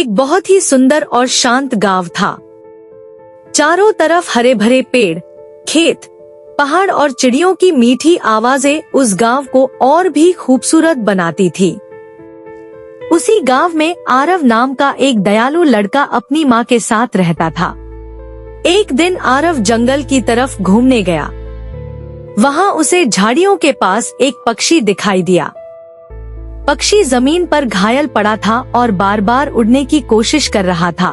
एक बहुत ही सुंदर और शांत गांव था। चारों तरफ हरे भरे पेड़, खेत, पहाड़ और चिड़ियों की मीठी आवाजें उस गांव को और भी खूबसूरत बनाती थी। उसी गांव में आरव नाम का एक दयालु लड़का अपनी माँ के साथ रहता था। एक दिन आरव जंगल की तरफ घूमने गया। वहाँ उसे झाड़ियों के पास एक पक्षी दिखाई दिया। पक्षी जमीन पर घायल पड़ा था और बार बार उड़ने की कोशिश कर रहा था।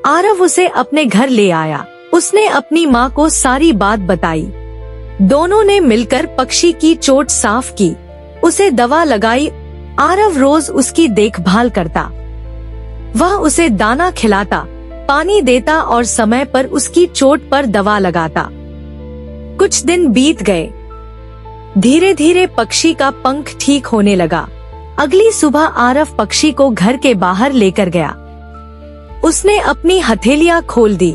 आरव उसे अपने घर ले आया। उसने अपनी माँ को सारी बात बताई। दोनों ने मिलकर पक्षी की चोट साफ की, उसे दवा लगाई। आरव रोज उसकी देखभाल करता। वह उसे दाना खिलाता, पानी देता और समय पर उसकी चोट पर दवा लगाता। कुछ दिन बीत गए। धीरे धीरे पक्षी का पंख ठीक होने लगा। अगली सुबह आरव पक्षी को घर के बाहर लेकर गया। उसने अपनी हथेलियां खोल दी।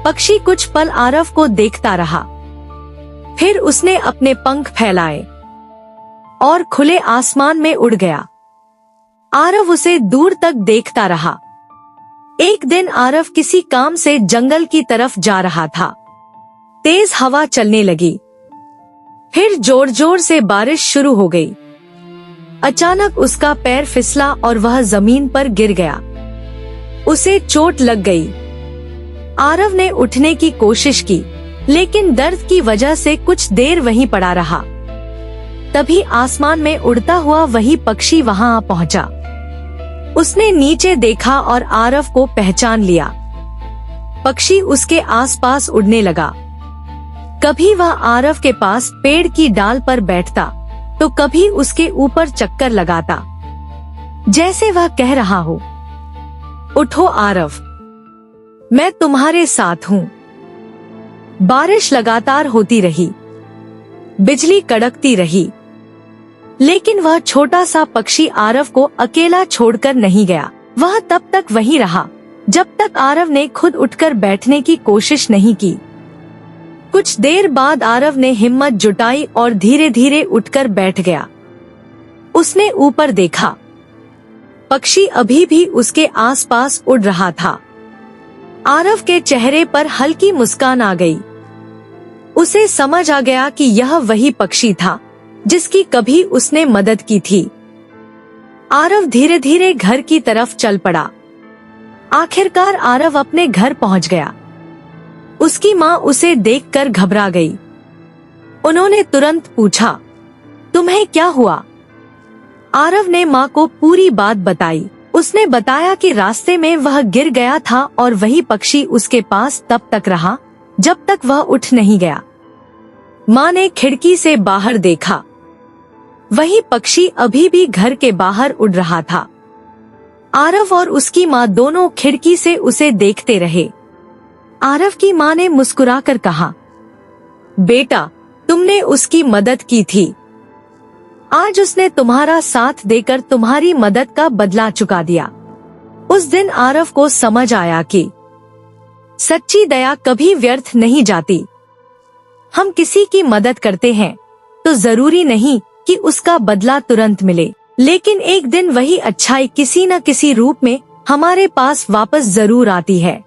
पक्षी कुछ पल आरव को देखता रहा। फिर उसने अपने पंख फैलाए और खुले आसमान में उड़ गया। आरव उसे दूर तक देखता रहा। एक दिन आरव किसी काम से जंगल की तरफ जा रहा था। तेज हवा चलने लगी। फिर जोर जोर से बारिश शुरू हो गई। अचानक उसका पैर फिसला और वह जमीन पर गिर गया। उसे चोट लग गई। आरव ने उठने की कोशिश की, लेकिन दर्द की वजह से कुछ देर वहीं पड़ा रहा। तभी आसमान में उड़ता हुआ वही पक्षी वहां आ पहुंचा। उसने नीचे देखा और आरव को पहचान लिया। पक्षी उसके आसपास उड़ने लगा। कभी वह आरव के पास पेड़ की डाल पर बैठता, तो कभी उसके ऊपर चक्कर लगाता, जैसे वह कह रहा हो, उठो आरव, मैं तुम्हारे साथ हूँ। बारिश लगातार होती रही, बिजली कड़कती रही, लेकिन वह छोटा सा पक्षी आरव को अकेला छोड़कर नहीं गया। वह तब तक वहीं रहा जब तक आरव ने खुद उठकर बैठने की कोशिश नहीं की। कुछ देर बाद आरव ने हिम्मत जुटाई और धीरे धीरे उठकर बैठ गया। उसने ऊपर देखा। पक्षी अभी भी उसके आसपास उड़ रहा था। आरव के चेहरे पर हल्की मुस्कान आ गई। उसे समझ आ गया कि यह वही पक्षी था जिसकी कभी उसने मदद की थी। आरव धीरे धीरे घर की तरफ चल पड़ा। आखिरकार आरव अपने घर पहुंच गया। उसकी माँ उसे देखकर घबरा गई। उन्होंने तुरंत पूछा, तुम्हें क्या हुआ? आरव ने माँ को पूरी बात बताई। उसने बताया कि रास्ते में वह गिर गया था और वही पक्षी उसके पास तब तक रहा जब तक वह उठ नहीं गया। माँ ने खिड़की से बाहर देखा। वही पक्षी अभी भी घर के बाहर उड़ रहा था। आरव और उसकी माँ दोनों खिड़की से उसे देखते रहे। आरव की माँ ने मुस्कुराकर कहा, बेटा, तुमने उसकी मदद की थी। आज उसने तुम्हारा साथ देकर तुम्हारी मदद का बदला चुका दिया। उस दिन आरव को समझ आया कि सच्ची दया कभी व्यर्थ नहीं जाती। हम किसी की मदद करते हैं तो जरूरी नहीं कि उसका बदला तुरंत मिले, लेकिन एक दिन वही अच्छाई किसी न किसी रूप में हमारे पास वापस जरूर आती है।